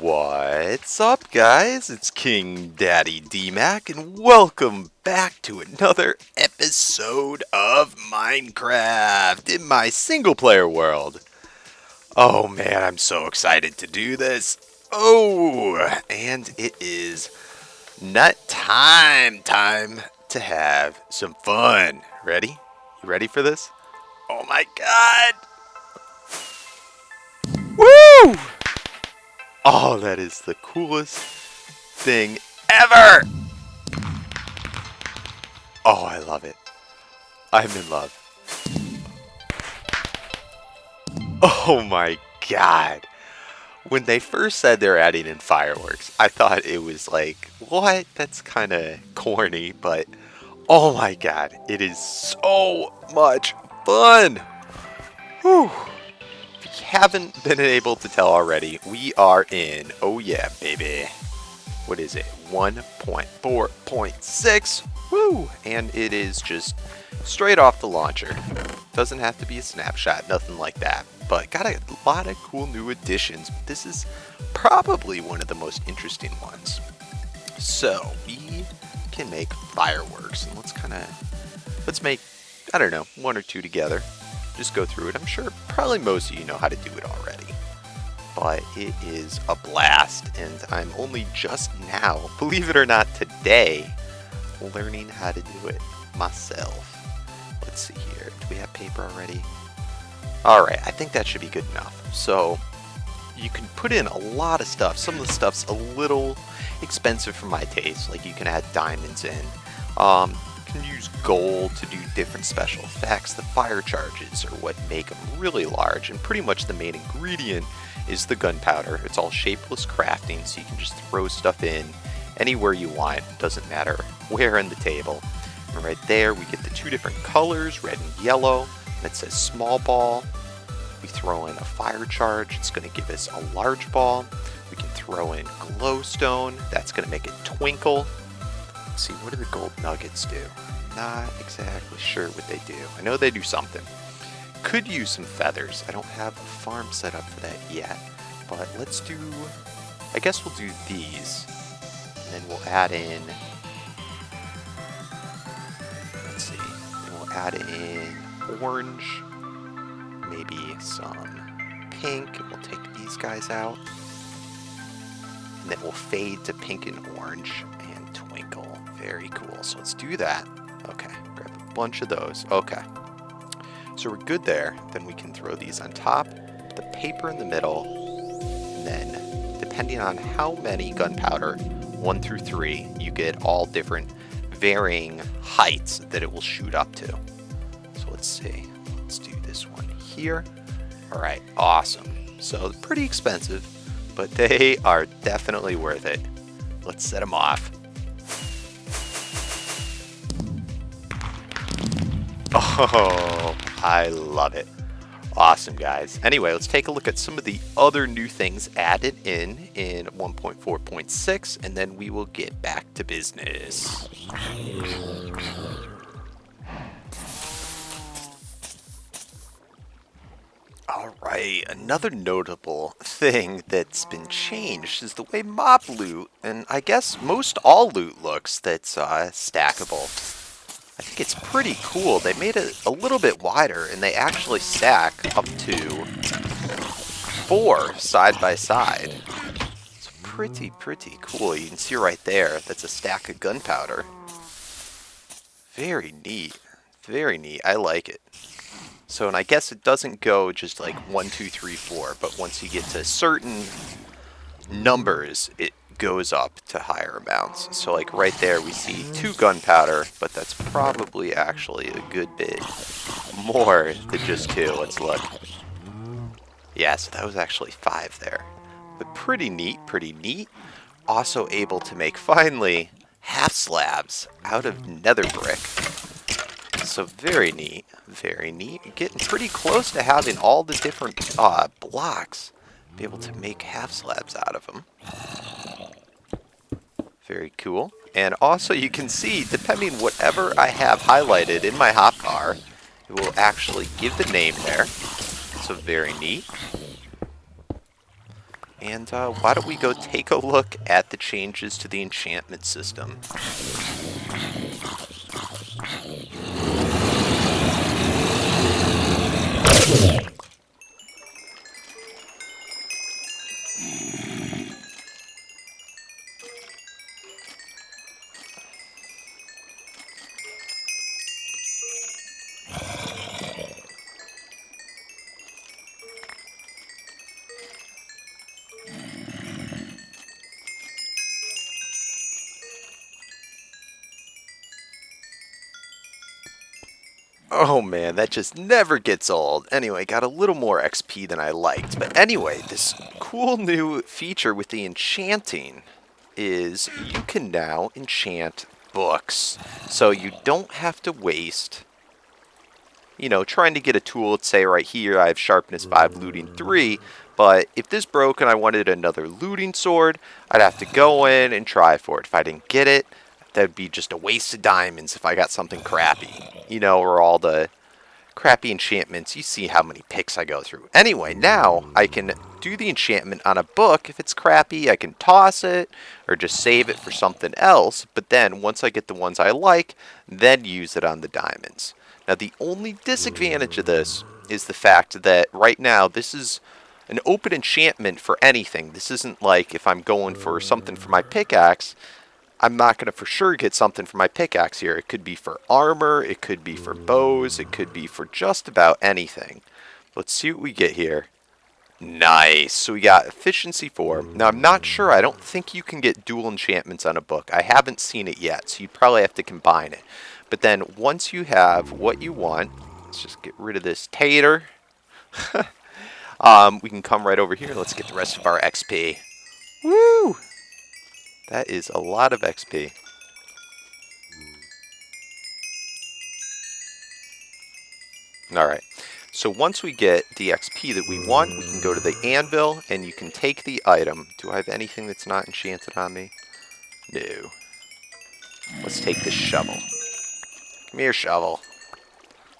What's up, guys? It's KingDaddyDMAC, and welcome back to another episode of Minecraft in my single-player world. Oh man, I'm so excited to do this. Oh, and it is nut time to have some fun. Ready? You ready for this? Oh my god! Woo! Oh, that is the coolest thing ever! Oh, I love it. I'm in love. Oh my god. When they first said they're adding in fireworks, I thought it was like, what? That's kind of corny, but oh my god, it is so much fun! Whew. If you haven't been able to tell already, we are in, oh yeah, baby. What is it? 1.4.6. Woo! And it is just straight off the launcher. Doesn't have to be a snapshot, nothing like that. But got a lot of cool new additions. This is probably one of the most interesting ones. So we can make fireworks, and let's make, I don't know, one or two together. Just go through it. I'm sure probably most of you know how to do it already. But it is a blast, and I'm only just now, believe it or not today, learning how to do it myself. Let's see here. Do we have paper already? Alright, I think that should be good enough. So you can put in a lot of stuff. Some of the stuff's a little expensive for my taste. Like you can add diamonds in. You can use gold to do different special effects. The fire charges are what make them really large, and pretty much the main ingredient is the gunpowder. It's all shapeless crafting, so you can just throw stuff in anywhere you want. Doesn't matter where in the table. And right there we get the two different colors, red and yellow. And it says small ball. We throw in a fire charge. It's going to give us a large ball. We can throw in glowstone. That's going to make it twinkle. Let's see, what do the gold nuggets do? Not exactly sure what they do. I know they do something. Could use some feathers. I don't have a farm set up for that yet. But let's do, I guess we'll do these. And then we'll add in, let's see, then we'll add in orange, maybe some pink, and we'll take these guys out. And then we'll fade to pink and orange and twinkle. Very cool. So let's do that. Okay, grab a bunch of those. Okay. So we're good there. Then we can throw these on top, the paper in the middle, and then depending on how many gunpowder, 1 through 3, you get all different varying heights that it will shoot up to. So let's see. Let's do this one here. All right, awesome. So pretty expensive, but they are definitely worth it. Let's set them off. Oh, I love it. Awesome, guys. Anyway, let's take a look at some of the other new things added in 1.4.6, and then we will get back to business. Alright, another notable thing that's been changed is the way mob loot, and I guess most all loot looks, that's stackable. I think it's pretty cool. They made it a little bit wider, and they actually stack up to 4 side by side. It's pretty cool. You can see right there, that's a stack of gunpowder. Very neat. Very neat. I like it. So, and I guess it doesn't go just like 1, 2, 3, 4, but once you get to certain numbers, it goes up to higher amounts. So like right there we see 2 gunpowder, but that's probably actually a good bit more than just 2. Let's look. Yeah, so that was actually 5 there. But pretty neat, pretty neat. Also able to make, finally, half slabs out of nether brick. So very neat, very neat. Getting pretty close to having all the different blocks. Be able to make half slabs out of them. Very cool. And also you can see, depending whatever I have highlighted in my hotbar, it will actually give the name there. So very neat. And why don't we go take a look at the changes to the enchantment system. Oh man, that just never gets old. Anyway, got a little more XP than I liked. But anyway, this cool new feature with the enchanting is you can now enchant books. So you don't have to waste, trying to get a tool. Let's say right here I have sharpness 5, looting 3. But if this broke and I wanted another looting sword, I'd have to go in and try for it. If I didn't get it, that'd be just a waste of diamonds if I got something crappy. Or all the crappy enchantments. You see how many picks I go through. Anyway, now I can do the enchantment on a book. If it's crappy, I can toss it or just save it for something else. But then once I get the ones I like, then use it on the diamonds. Now the only disadvantage of this is the fact that right now this is an open enchantment for anything. This isn't like if I'm going for something for my pickaxe, I'm not going to for sure get something for my pickaxe here. It could be for armor, it could be for bows, it could be for just about anything. Let's see what we get here. Nice. So we got efficiency 4. Now I'm not sure. I don't think you can get dual enchantments on a book. I haven't seen it yet, so you probably have to combine it. But then once you have what you want, let's just get rid of this tater. We can come right over here. Let's get the rest of our XP. Woo! That is a lot of XP. Alright, so once we get the XP that we want, we can go to the anvil, and you can take the item. Do I have anything that's not enchanted on me? No. Let's take this shovel. Come here, shovel.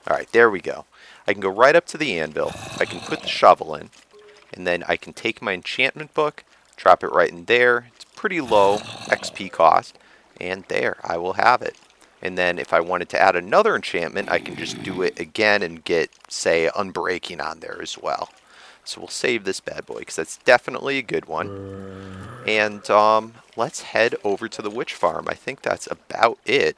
Alright, there we go. I can go right up to the anvil, I can put the shovel in, and then I can take my enchantment book, drop it right in there. It's pretty low XP cost, and there, I will have it. And then if I wanted to add another enchantment, I can just do it again and get, say, Unbreaking on there as well. So we'll save this bad boy, because that's definitely a good one. And let's head over to the witch farm. I think that's about it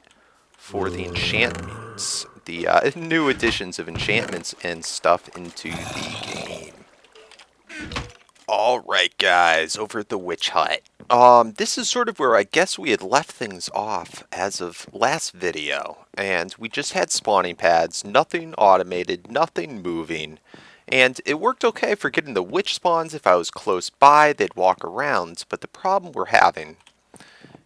for the enchantments. The new additions of enchantments and stuff into the game. Alright guys, over at the witch hut. This is sort of where I guess we had left things off as of last video. And we just had spawning pads, nothing automated, nothing moving. And it worked okay for getting the witch spawns. If I was close by, they'd walk around. But the problem we're having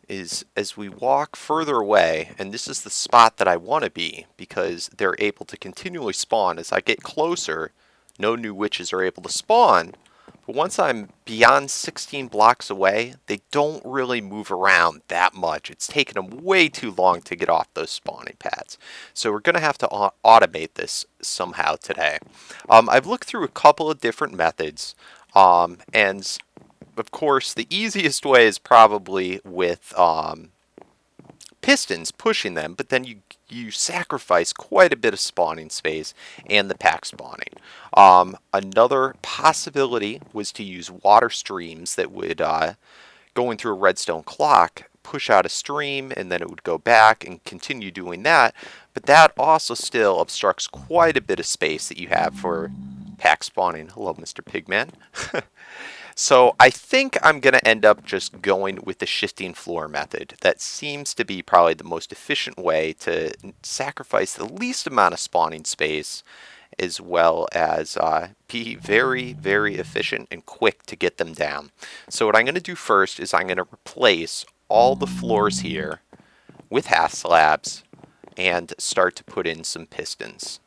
is as we walk further away, and this is the spot that I want to be, because they're able to continually spawn. As I get closer, no new witches are able to spawn. But once I'm beyond 16 blocks away, they don't really move around that much. It's taken them way too long to get off those spawning pads. So we're going to have to automate this somehow today. I've looked through a couple of different methods, and of course the easiest way is probably with pistons pushing them, but then you sacrifice quite a bit of spawning space and the pack spawning. Another possibility was to use water streams that would, going through a redstone clock, push out a stream, and then it would go back and continue doing that. But that also still obstructs quite a bit of space that you have for pack spawning. Hello, Mr. Pigman. So I think I'm going to end up just going with the shifting floor method. That seems to be probably the most efficient way to sacrifice the least amount of spawning space, as well as be very, very efficient and quick to get them down. So what I'm going to do first is I'm going to replace all the floors here with half slabs and start to put in some pistons.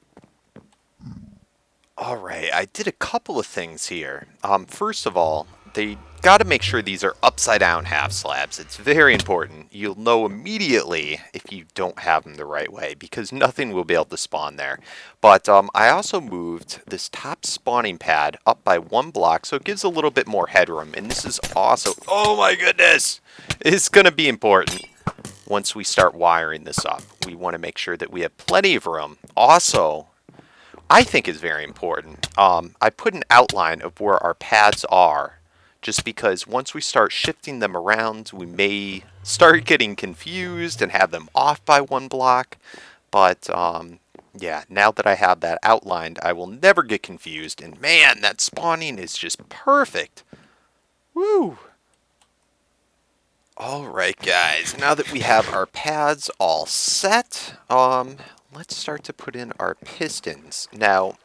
Alright, I did a couple of things here. First of all, they got to make sure these are upside down half slabs. It's very important. You'll know immediately if you don't have them the right way because nothing will be able to spawn there. But I also moved this top spawning pad up by 1 block so it gives a little bit more headroom. And this is also, oh my goodness, it's going to be important once we start wiring this up. We want to make sure that we have plenty of room. Also, I think is very important. I put an outline of where our pads are just because once we start shifting them around, we may start getting confused and have them off by 1 block. But yeah, now that I have that outlined, I will never get confused. And man, that spawning is just perfect. Woo! Alright guys, now that we have our pads all set, let's start to put in our pistons. Now,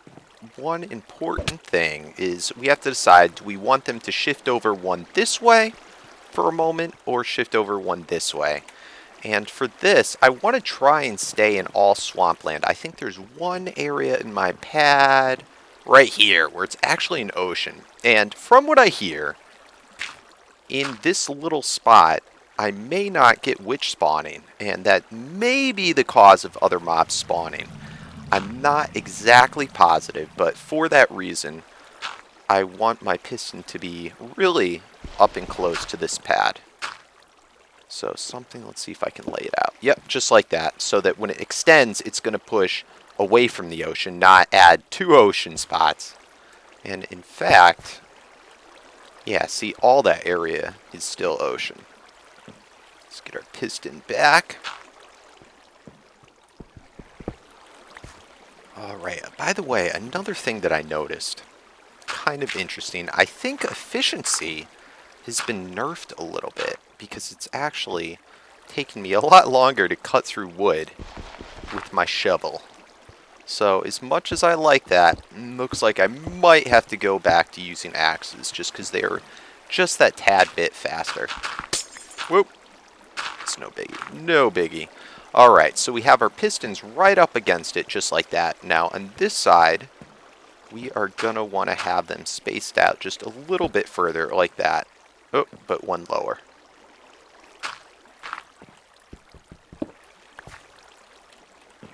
one important thing is we have to decide, do we want them to shift over one this way for a moment or shift over one this way? And for this, I want to try and stay in all swampland. I think there's one area in my pad right here where it's actually an ocean. And from what I hear, in this little spot, I may not get witch spawning, and that may be the cause of other mobs spawning. I'm not exactly positive, but for that reason, I want my piston to be really up and close to this pad. So something, let's see if I can lay it out. Yep, just like that, so that when it extends, it's going to push away from the ocean, not add 2 ocean spots. And in fact, yeah, see, all that area is still ocean. Let's get our piston back. Alright, by the way, another thing that I noticed, kind of interesting, I think efficiency has been nerfed a little bit because it's actually taking me a lot longer to cut through wood with my shovel. So as much as I like that, looks like I might have to go back to using axes just because they are just that tad bit faster. Whoop. It's no biggie. No biggie. Alright, so we have our pistons right up against it just like that. Now on this side, we are going to want to have them spaced out just a little bit further like that. Oh, but one lower.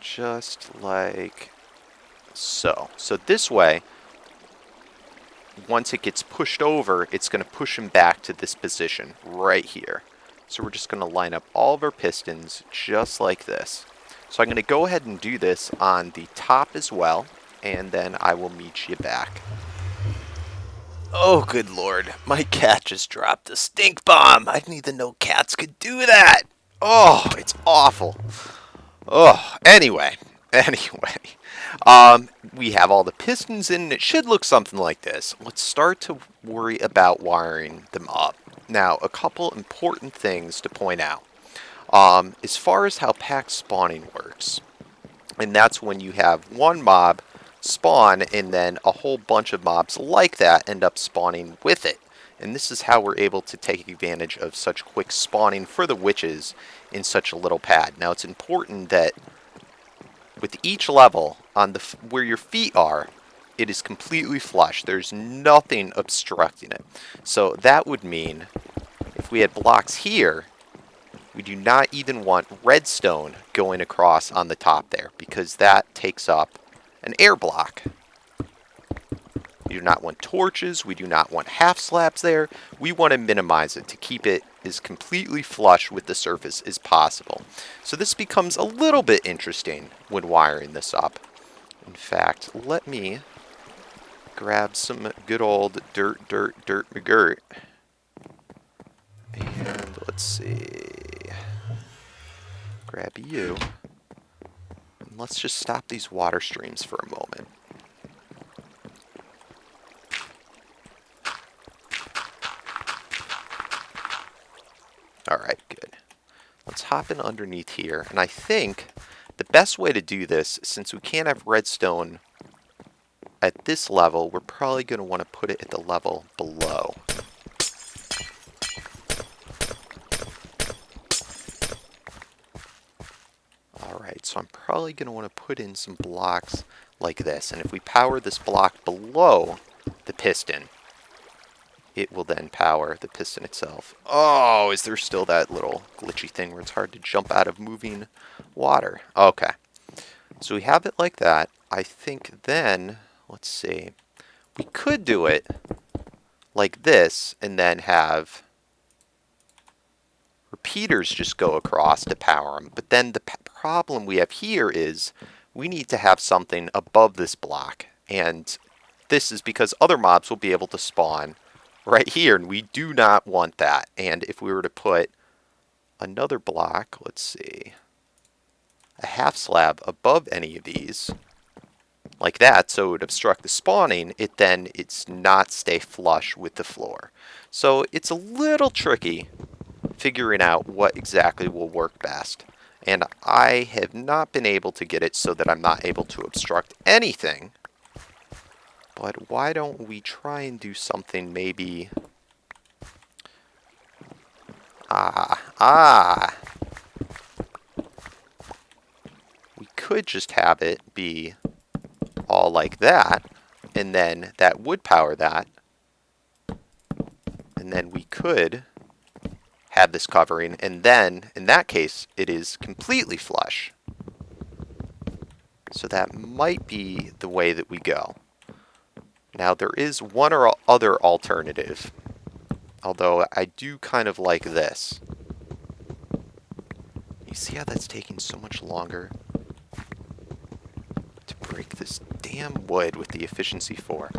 Just like so. So this way, once it gets pushed over, it's going to push them back to this position right here. So we're just going to line up all of our pistons just like this. So I'm going to go ahead and do this on the top as well, and then I will meet you back. Oh, good lord. My cat just dropped a stink bomb. I didn't even know cats could do that. Oh, it's awful. Oh, anyway. We have all the pistons in, and it should look something like this. Let's start to worry about wiring them up. Now, a couple important things to point out. As far as how pack spawning works, and that's when you have one mob spawn and then a whole bunch of mobs like that end up spawning with it. And this is how we're able to take advantage of such quick spawning for the witches in such a little pad. Now, it's important that with each level on the where your feet are, it is completely flush. There's nothing obstructing it. So that would mean if we had blocks here, we do not even want redstone going across on the top there because that takes up an air block. We do not want torches. We do not want half slabs there. We want to minimize it to keep it as completely flush with the surface as possible. So this becomes a little bit interesting when wiring this up. In fact, let me grab some good old dirt McGirt. And let's see. Grab you. And let's just stop these water streams for a moment. Alright, good. Let's hop in underneath here. And I think the best way to do this, since we can't have redstone at this level, we're probably going to want to put it at the level below. Alright, so I'm probably going to want to put in some blocks like this. And if we power this block below the piston, it will then power the piston itself. Oh, is there still that little glitchy thing where it's hard to jump out of moving water? Okay. So we have it like that. I think then, let's see, we could do it like this and then have repeaters just go across to power them. But then the problem we have here is we need to have something above this block. And this is because other mobs will be able to spawn right here, and we do not want that. And if we were to put another block, let's see, a half slab above any of these, like that, so it would obstruct the spawning, it's not stay flush with the floor. So it's a little tricky figuring out what exactly will work best. And I have not been able to get it so that I'm not able to obstruct anything. But why don't we try and do something maybe... We could just have it be all like that, and then that would power that. And then we could have this covering, and then, in that case, it is completely flush. So that might be the way that we go. Now, there is one or other alternative, although I do kind of like this. You see how that's taking so much longer to break this damn wood with the efficiency 4?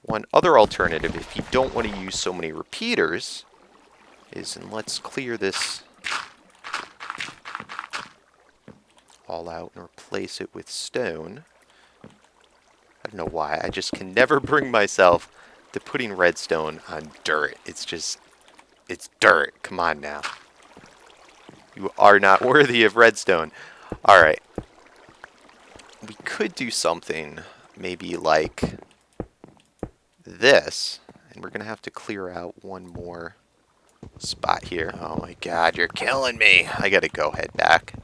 One other alternative, if you don't want to use so many repeaters, is, and let's clear this all out and replace it with stone. I don't know why, I just can never bring myself to putting redstone on dirt. It's dirt. Come on now. You are not worthy of redstone. Alright. We could do something maybe like this. And we're going to have to clear out one more spot here. Oh my god, you're killing me. I got to go head back.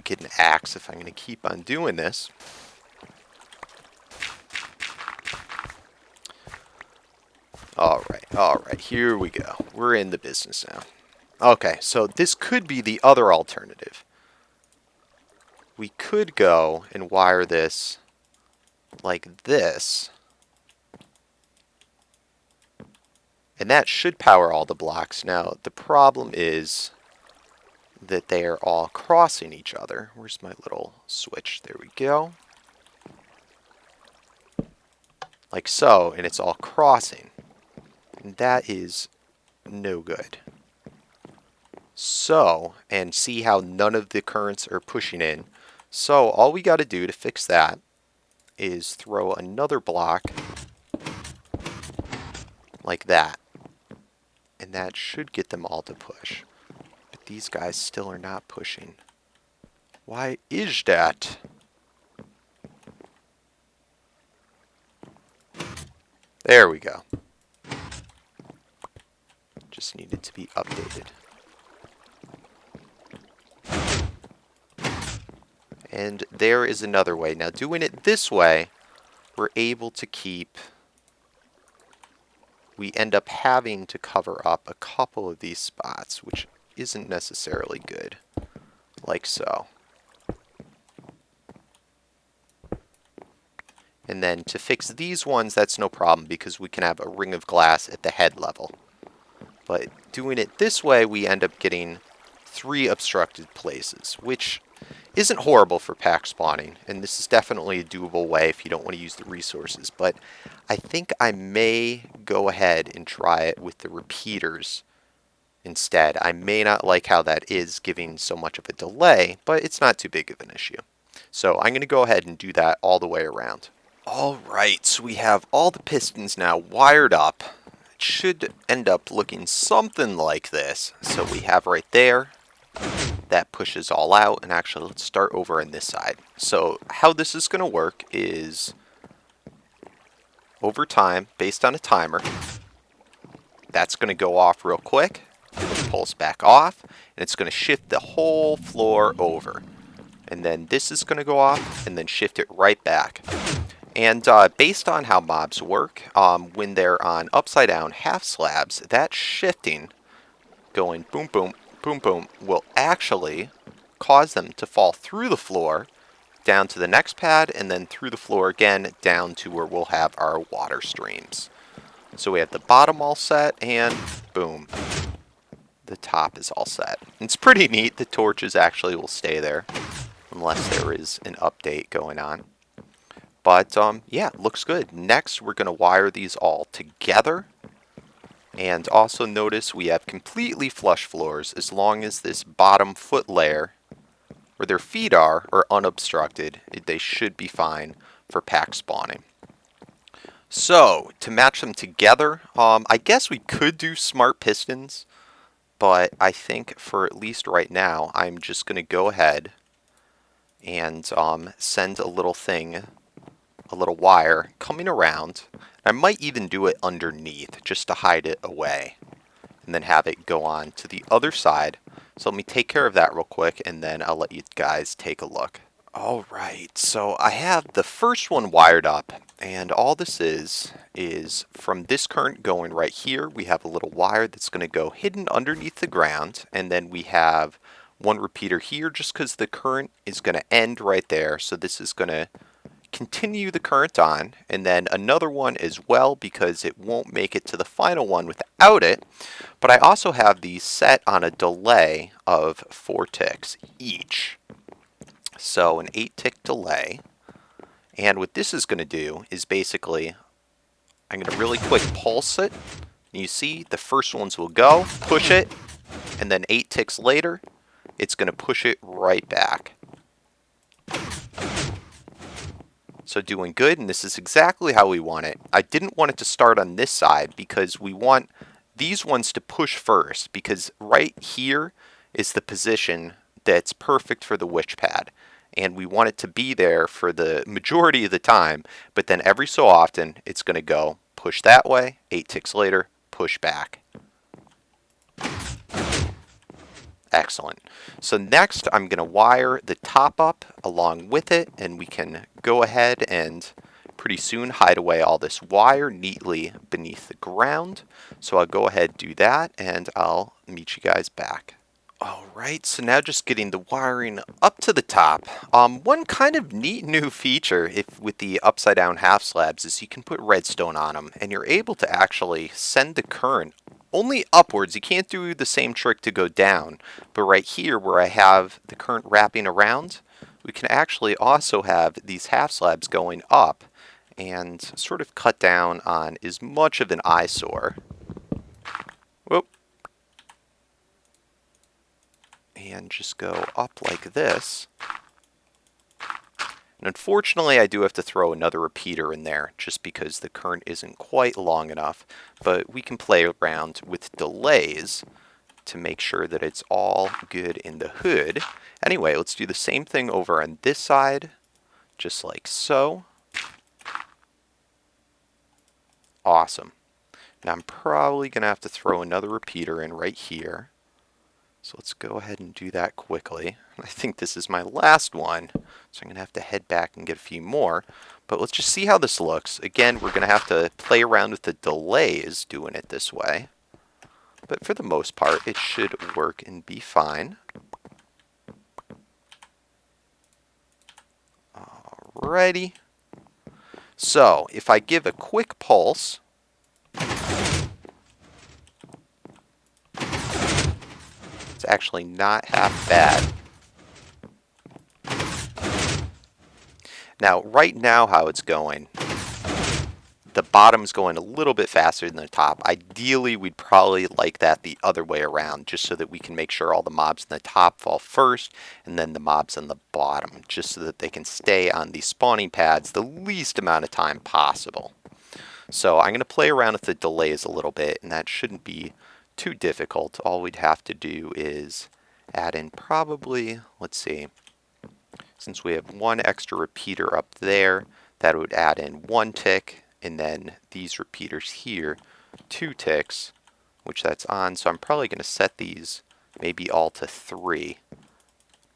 Get an axe if I'm going to keep on doing this. Alright, here we go. We're in the business now. Okay, so this could be the other alternative. We could go and wire this like this. And that should power all the blocks. Now, the problem is that they are all crossing each other. Where's my little switch? There we go. Like so, and it's all crossing. And that is no good. So, and see how none of the currents are pushing in. So, all we got to do to fix that is throw another block like that. And that should get them all to push. But these guys still are not pushing. Why is that? There we go. Just needed to be updated. And there is another way. Now, doing it this way, we're able to keep... We end up having to cover up a couple of these spots, which isn't necessarily good. Like so. And then to fix these ones, that's no problem because we can have a ring of glass at the head level. But doing it this way, we end up getting 3 obstructed places, which isn't horrible for pack spawning. And this is definitely a doable way if you don't want to use the resources. But I think I may go ahead and try it with the repeaters instead. I may not like how that is giving so much of a delay, but it's not too big of an issue. So I'm going to go ahead and do that all the way around. Alright, so we have all the pistons now wired up. It should end up looking something like this. So we have right there, that pushes all out. And actually, let's start over on this side. So how this is going to work is over time, based on a timer, that's going to go off real quick. It'll pulse back off, and it's going to shift the whole floor over. And then this is going to go off, and then shift it right back. And based on how mobs work, when they're on upside down half slabs, that shifting, going boom, boom, boom, boom, will actually cause them to fall through the floor down to the next pad, and then through the floor again down to where we'll have our water streams. So we have the bottom all set, and boom, the top is all set. It's pretty neat. The torches actually will stay there unless there is an update going on. But yeah, looks good. Next, we're going to wire these all together. And also notice we have completely flush floors as long as this bottom foot layer where their feet are unobstructed. They should be fine for pack spawning. So, to match them together, I guess we could do smart pistons, but I think for at least right now, I'm just going to go ahead and send a little thing, a little wire coming around. I might even do it underneath just to hide it away and then have it go on to the other side. So let me take care of that real quick and then I'll let you guys take a look. Alright, so I have the first one wired up, and all this is from this current going right here, we have a little wire that's going to go hidden underneath the ground, and then we have one repeater here just because the current is going to end right there, so this is going to continue the current on, and then another one as well because it won't make it to the final one without it. But I also have these set on a delay of 4 ticks each. So an 8-tick delay. And what this is going to do is basically, I'm going to really quick pulse it. And you see the first ones will go, push it, and then 8 ticks later, it's going to push it right back. So doing good, and this is exactly how we want it. I didn't want it to start on this side because we want these ones to push first, because right here is the position that's perfect for the witch pad. And we want it to be there for the majority of the time, but then every so often it's going to go push that way, 8 ticks later, push back. Excellent. So next I'm going to wire the top up along with it, and we can go ahead and pretty soon hide away all this wire neatly beneath the ground. So I'll go ahead and do that, and I'll meet you guys back. Alright, so now just getting the wiring up to the top. One kind of neat new feature with the upside down half slabs is you can put redstone on them, and you're able to actually send the current only upwards. You can't do the same trick to go down, but right here where I have the current wrapping around, we can actually also have these half slabs going up and sort of cut down on as much of an eyesore. Whoop. And just go up like this. And unfortunately, I do have to throw another repeater in there just because the current isn't quite long enough. But we can play around with delays to make sure that it's all good in the hood. Anyway, let's do the same thing over on this side, just like so. Awesome. Now I'm probably going to have to throw another repeater in right here. So let's go ahead and do that quickly. I think this is my last one, so I'm going to have to head back and get a few more. But let's just see how this looks. Again, we're going to have to play around with the delays doing it this way. But for the most part, it should work and be fine. Alrighty. So, if I give a quick pulse, it's actually not half bad. Now, right now how it's going, the bottom's going a little bit faster than the top. Ideally, we'd probably like that the other way around, just so that we can make sure all the mobs in the top fall first, and then the mobs on the bottom, just so that they can stay on these spawning pads the least amount of time possible. So I'm going to play around with the delays a little bit, and that shouldn't be too difficult. All we'd have to do is add in probably, let's see, since we have one extra repeater up there, that would add in 1 tick, and then these repeaters here, 2 ticks, which that's on. So I'm probably going to set these maybe all to 3.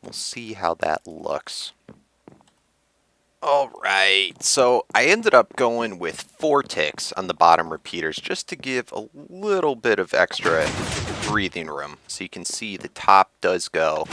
We'll see how that looks. Alright, so I ended up going with 4 ticks on the bottom repeaters just to give a little bit of extra breathing room. So you can see the top does go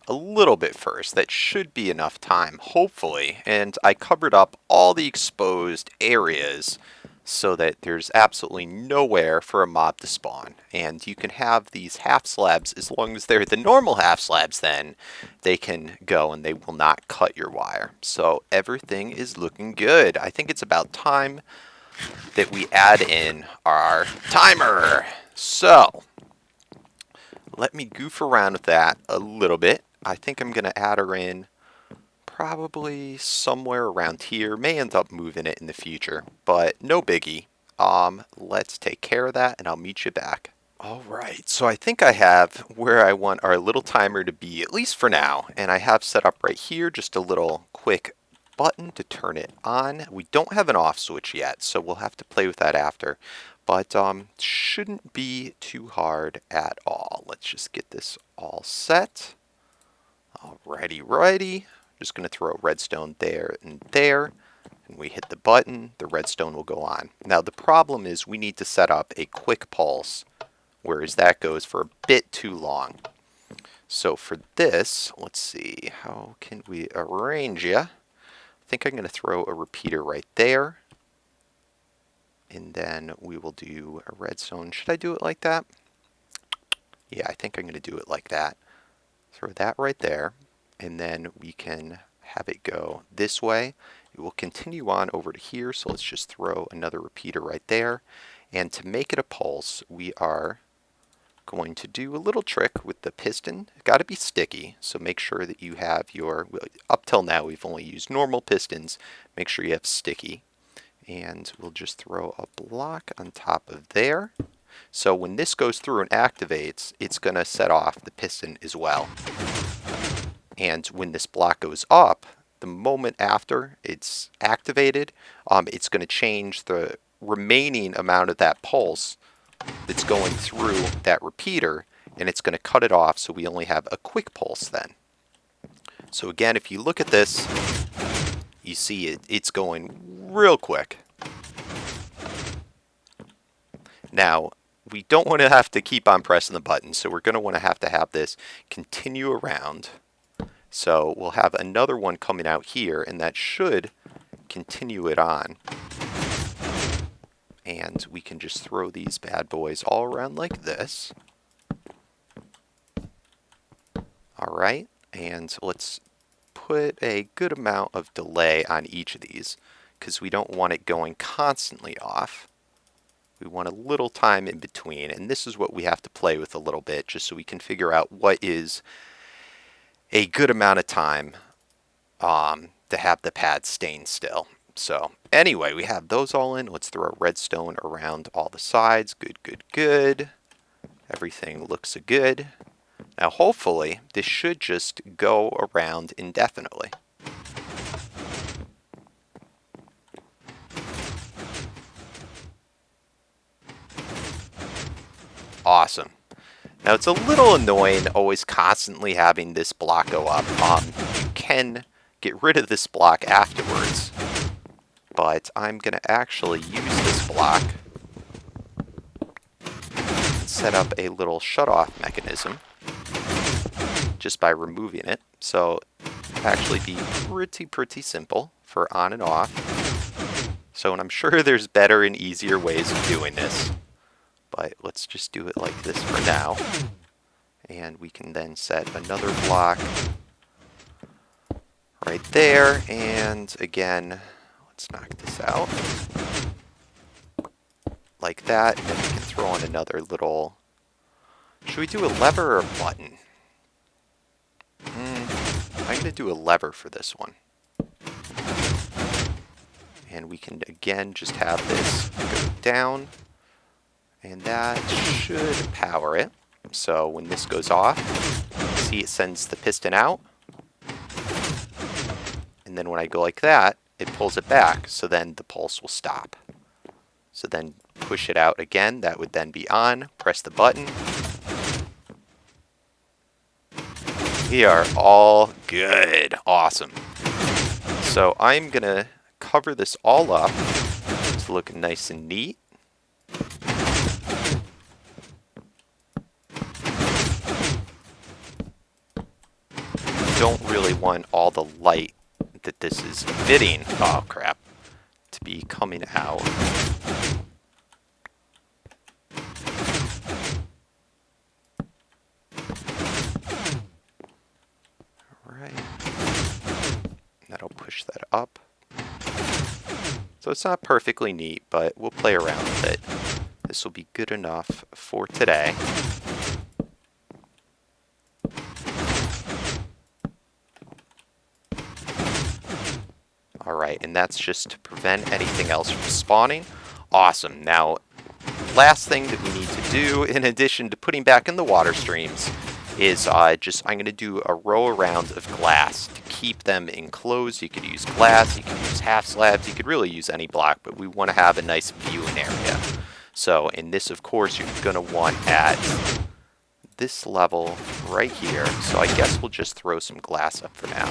a little bit first. That should be enough time, hopefully. And I covered up all the exposed areas so that there's absolutely nowhere for a mob to spawn. And you can have these half slabs, as long as they're the normal half slabs, then they can go and they will not cut your wire. So everything is looking good. I think it's about time that we add in our timer. So let me goof around with that a little bit. I think I'm going to add her in probably somewhere around here. May end up moving it in the future, but no biggie. Let's take care of that and I'll meet you back. Alright, so I think I have where I want our little timer to be, at least for now. And I have set up right here just a little quick button to turn it on. We don't have an off switch yet, so we'll have to play with that after. But shouldn't be too hard at all. Let's just get this all set. Alrighty, righty. Just going to throw redstone there and there. And we hit the button, the redstone will go on. Now the problem is we need to set up a quick pulse, whereas that goes for a bit too long. So for this, let's see, how can we arrange ya? I think I'm going to throw a repeater right there. And then we will do a redstone. Should I do it like that? Yeah, I think I'm going to do it like that. Throw that right there. And then we can have it go this way. It will continue on over to here. So let's just throw another repeater right there. And to make it a pulse, we are going to do a little trick with the piston. It's got to be sticky. So make sure that you have your, up till now we've only used normal pistons. Make sure you have sticky. And we'll just throw a block on top of there. So when this goes through and activates, it's going to set off the piston as well. And when this block goes up, the moment after it's activated, it's going to change the remaining amount of that pulse that's going through that repeater, and it's going to cut it off so we only have a quick pulse then. So again, if you look at this, you see it's going real quick. Now, we don't want to have to keep on pressing the button, so we're going to want to have this continue around. So we'll have another one coming out here, and that should continue it on. And we can just throw these bad boys all around like this. Alright, and let's put a good amount of delay on each of these, because we don't want it going constantly off. We want a little time in between, and this is what we have to play with a little bit, just so we can figure out what is a good amount of time to have the pad staying still. So anyway, we have those all in. Let's throw a redstone around all the sides. Good, good, good. Everything looks good. Now hopefully this should just go around indefinitely. Awesome. Now it's a little annoying always constantly having this block go up. You can get rid of this block afterwards, but I'm going to actually use this block and set up a little shut-off mechanism just by removing it. So actually be pretty simple for on and off. So, and I'm sure there's better and easier ways of doing this, but let's just do it like this for now. And we can then set another block right there. And again, let's knock this out like that. And then we can throw on another little, should we do a lever or a button? I'm going to do a lever for this one. And we can again just have this go down. And that should power it. So when this goes off, see it sends the piston out. And then when I go like that, it pulls it back. So then the pulse will stop. So then push it out again. That would then be on. Press the button. We are all good. Awesome. So I'm going to cover this all up. It's looking nice and neat. Don't really want all the light that this is emitting, oh crap, to be coming out. Alright. That'll push that up. So it's not perfectly neat, but we'll play around with it. This will be good enough for today. Alright, and that's just to prevent anything else from spawning. Awesome. Now, last thing that we need to do, in addition to putting back in the water streams, is I'm going to do a row around of glass to keep them enclosed. You could use glass, you could use half slabs, you could really use any block, but we want to have a nice viewing area. So, in this, of course, you're going to want at this level right here. So I guess we'll just throw some glass up for now.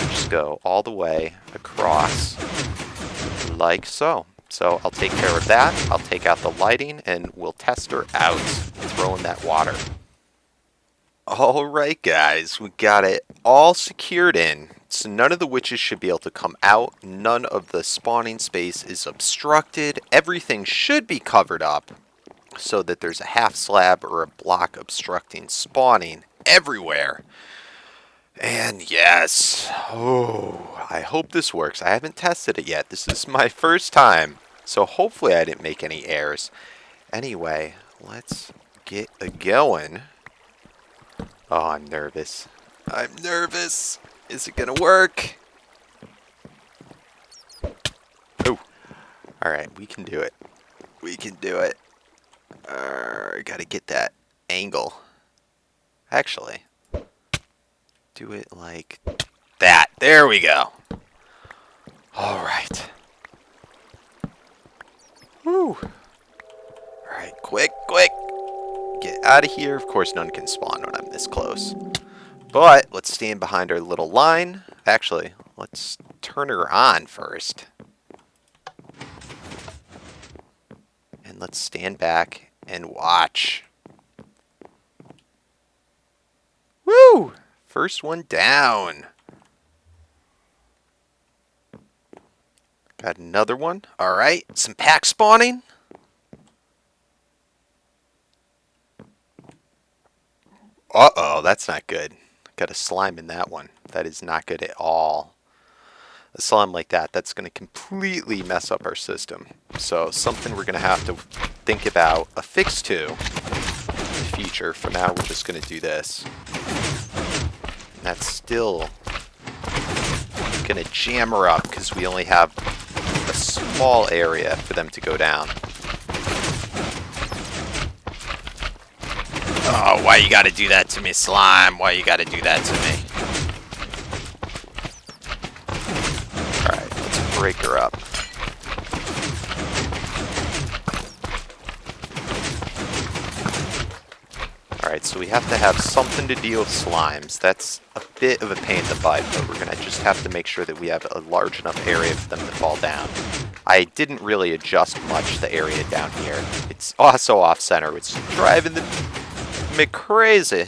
Just go all the way across like so. So I'll take care of that. I'll take out the lighting and we'll test her out, throw in that water. Alright guys, we got it all secured in. So none of the witches should be able to come out. None of the spawning space is obstructed. Everything should be covered up so that there's a half slab or a block obstructing spawning everywhere. And yes, oh, I hope this works. I haven't tested it yet. This is my first time, so hopefully I didn't make any errors. Anyway, let's get going. Oh, I'm nervous. I'm nervous. Is it gonna work? Oh, all right, we can do it. We can do it. Gotta get that angle. Actually, do it like that. There we go. All right. Woo. All right, quick, quick. Get out of here. Of course, none can spawn when I'm this close. But let's stand behind our little line. Actually, let's turn her on first. And let's stand back and watch. Woo! First one down. Got another one. All right, some pack spawning. Uh-oh, that's not good. Got a slime in that one. That is not good at all. A slime like that, that's going to completely mess up our system. So something we're going to have to think about a fix to in the future. For now, we're just going to do this. And that's still going to jam her up because we only have a small area for them to go down. Oh, why you gotta do that to me, slime? Why you gotta do that to me? Alright, let's break her up. Alright, so we have to have something to deal with slimes. That's a bit of a pain in the butt, but we're gonna just have to make sure that we have a large enough area for them to fall down. I didn't really adjust much the area down here. It's also off-center, which is driving me crazy.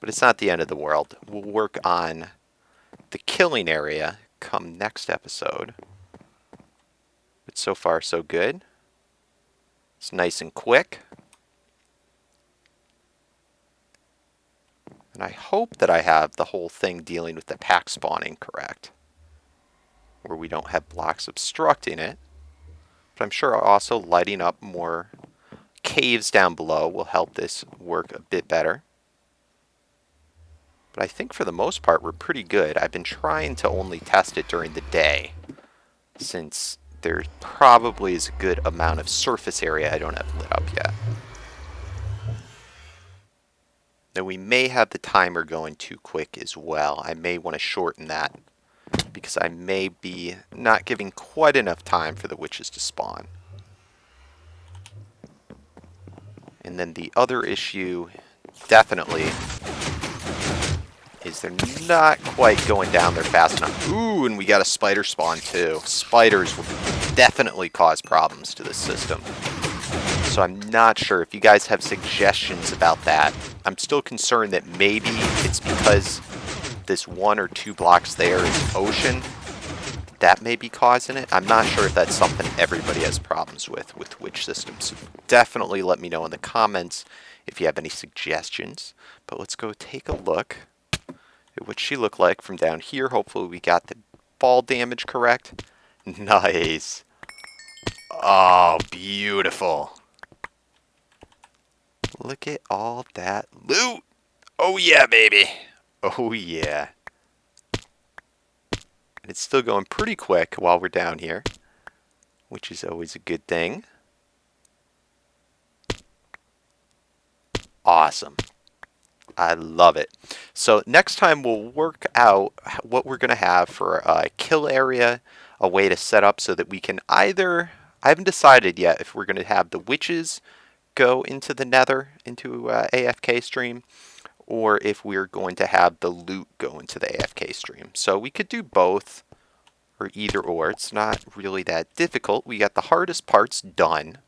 But it's not the end of the world. We'll work on the killing area come next episode. But so far, so good. It's nice and quick. And I hope that I have the whole thing dealing with the pack spawning correct, where we don't have blocks obstructing it. But I'm sure also lighting up more caves down below will help this work a bit better. But I think for the most part we're pretty good. I've been trying to only test it during the day, since there probably is a good amount of surface area I don't have lit up yet. Now we may have the timer going too quick as well. I may want to shorten that, because I may be not giving quite enough time for the witches to spawn. And then the other issue definitely is they're not quite going down there fast enough. Ooh, and we got a spider spawn too. Spiders will definitely cause problems to this system. So I'm not sure if you guys have suggestions about that. I'm still concerned that maybe it's because this 1 or 2 blocks there is ocean. That may be causing it. I'm not sure if that's something everybody has problems with witch systems. So definitely let me know in the comments if you have any suggestions. But let's go take a look at what she looked like from down here. Hopefully we got the fall damage correct. Nice. Oh, beautiful. Look at all that loot. Oh yeah, baby. Oh yeah. And it's still going pretty quick while we're down here, which is always a good thing. Awesome. I love it. So next time we'll work out what we're going to have for a kill area, a way to set up so that we can either, I haven't decided yet if we're going to have the witches go into the nether, into AFK stream, or if we're going to have the loot go into the AFK stream. So we could do both, or either or. It's not really that difficult. We got the hardest parts done.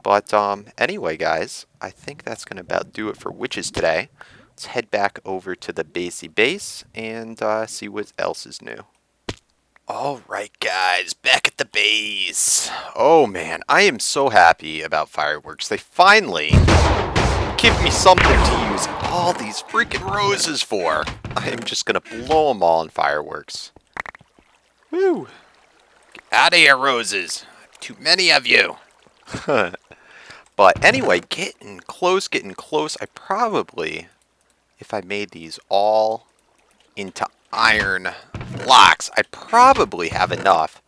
But anyway, guys, I think that's going to about do it for witches today. Let's head back over to the base and see what else is new. Alright guys, back at the base. Oh man, I am so happy about fireworks. They finally give me something to use all these freaking roses for. I am just going to blow them all in fireworks. Woo! Get out of here, roses. Too many of you. But anyway, getting close. I probably, if I made these all into iron blocks, I'd probably have enough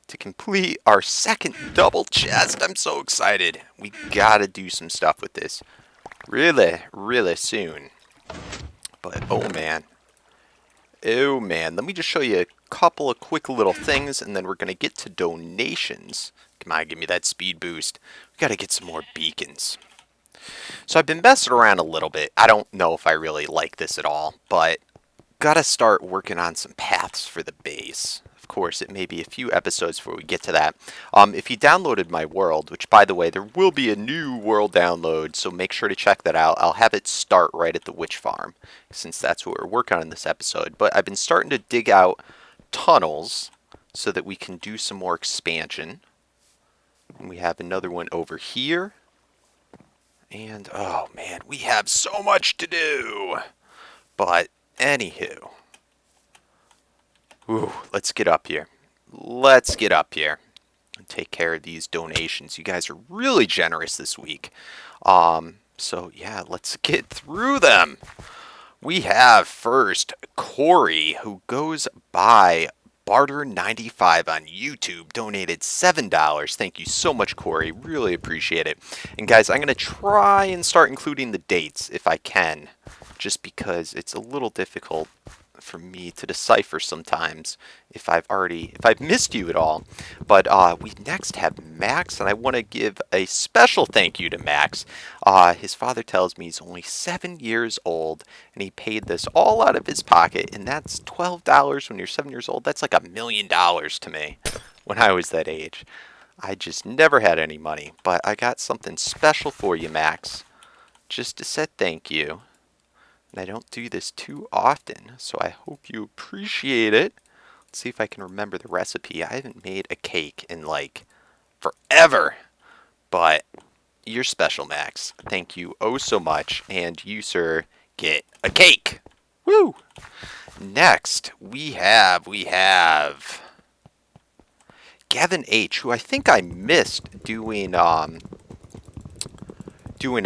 to complete our second double chest. I'm so excited. We gotta do some stuff with this really, really soon. But oh man, let me just show you a couple of quick little things, and then we're gonna get to donations. Come on, give me that speed boost. We gotta get some more beacons. So I've been messing around a little bit. I don't know if I really like this at all, but gotta start working on some paths for the base. Of course, it may be a few episodes before we get to that. If you downloaded my world, which by the way, there will be a new world download, so make sure to check that out. I'll have it start right at the witch farm, since that's what we're working on in this episode. But I've been starting to dig out tunnels so that we can do some more expansion. And we have another one over here. And oh man, we have so much to do. But anywho, ooh, let's get up here. Let's get up here and take care of these donations. You guys are really generous this week. So yeah, let's get through them. We have first Corey, who goes by Barter95 on YouTube, donated $7. Thank you so much, Corey. Really appreciate it. And guys, I'm going to try and start including the dates if I can, just because it's a little difficult for me to decipher sometimes if I've missed you at all. But we next have Max, and I want to give a special thank you to Max. His father tells me he's only 7 years old, and he paid this all out of his pocket, and that's $12 when you're 7 years old. That's like $1 million to me when I was that age. I just never had any money, but I got something special for you, Max, just to say thank you. And I don't do this too often, so I hope you appreciate it. Let's see if I can remember the recipe. I haven't made a cake in like forever, but you're special, Max. Thank you oh so much, and you, sir, get a cake. Woo! Next, we have Gavin H., who I think I missed doing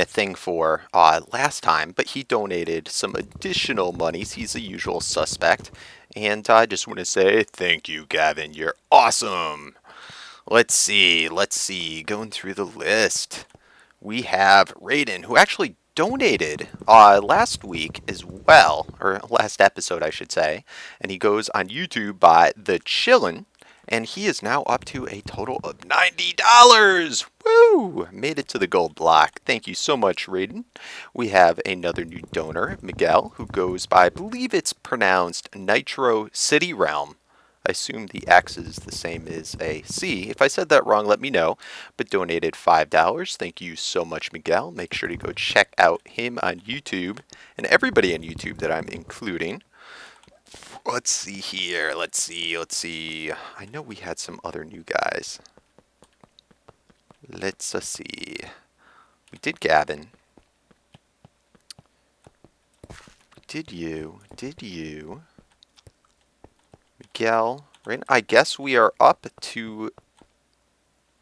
a thing for last time, but he donated some additional monies. He's a usual suspect, and I just want to say thank you, Gavin. You're awesome. Let's see, going through the list. We have Raiden, who actually donated last week as well, or last episode I should say, and he goes on YouTube by The Chillin', And he is now up to a total of $90. Woo! Made it to the gold block. Thank you so much, Raiden. We have another new donor, Miguel, who goes by, I believe it's pronounced Nitro City Realm. I assume the X is the same as a C. If I said that wrong, let me know. But donated $5. Thank you so much, Miguel. Make sure to go check out him on YouTube and everybody on YouTube that I'm including. Let's see here. Let's see. I know we had some other new guys. Let's see. We did Gavin. Did you? Miguel. Right? I guess we are up to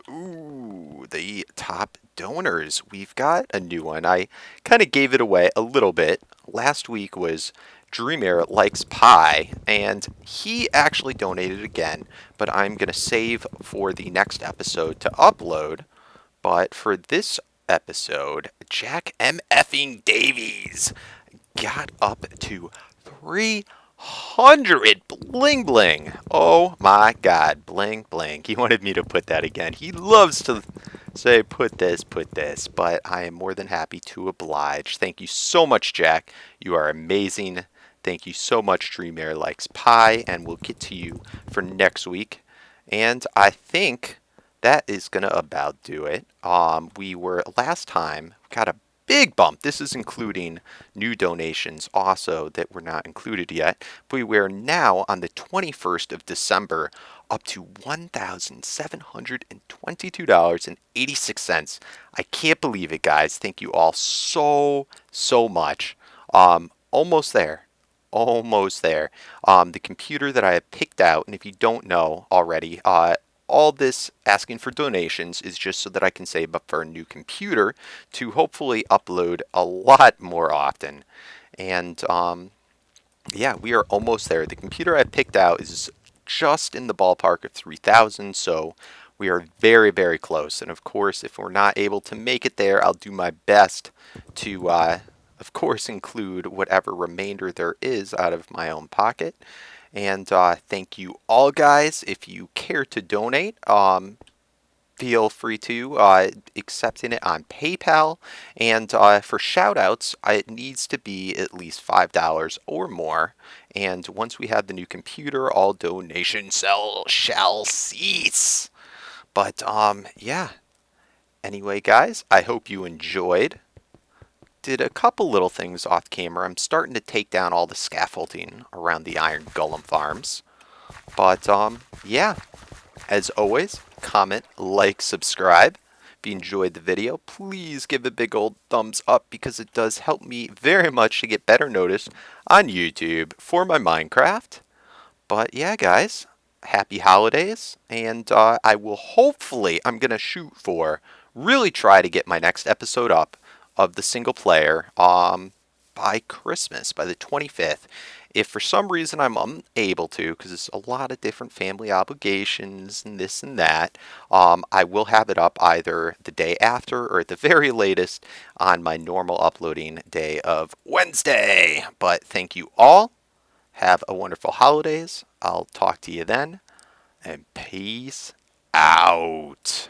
the top donors. We've got a new one. I kind of gave it away a little bit. Last week was Dreamer Likes Pie, and he actually donated again, but I'm going to save for the next episode to upload. But for this episode, Jack M. Effing Davies got up to 300 bling bling. Oh my god, bling bling. He wanted me to put that again. He loves to say put this, but I am more than happy to oblige. Thank you so much, Jack. You are amazing. Thank you so much, Dreamer Likes Pie, and we'll get to you for next week. And I think that is going to about do it. We were last time, got a big bump. This is including new donations also that were not included yet. But we are now on the 21st of December up to $1,722.86. I can't believe it, guys. Thank you all so much. Almost there. Almost there. The computer that I have picked out, and if you don't know already, all this asking for donations is just so that I can save up for a new computer to hopefully upload a lot more often. And yeah, we are almost there. The computer I picked out is just in the ballpark of 3,000, so we are very, very close. And of course, if we're not able to make it there, I'll do my best to, of course, include whatever remainder there is out of my own pocket. And thank you all, guys. If you care to donate, feel free to accepting it on PayPal. And for shoutouts, it needs to be at least $5 or more. And once we have the new computer, all donations shall cease. But yeah. Anyway, guys, I hope you enjoyed. Did a couple little things off camera. I'm starting to take down all the scaffolding around the Iron Golem farms. But yeah, as always, comment, like, subscribe. If you enjoyed the video, please give a big old thumbs up because it does help me very much to get better noticed on YouTube for my Minecraft. But yeah, guys, happy holidays, and I will hopefully, I'm going to shoot for, really try to get my next episode up of the single player by Christmas, by the 25th. If for some reason I'm unable to, because it's a lot of different family obligations and this and that, I will have it up either the day after or at the very latest on my normal uploading day of Wednesday. But thank you all. Have a wonderful holidays. I'll talk to you then. And peace out.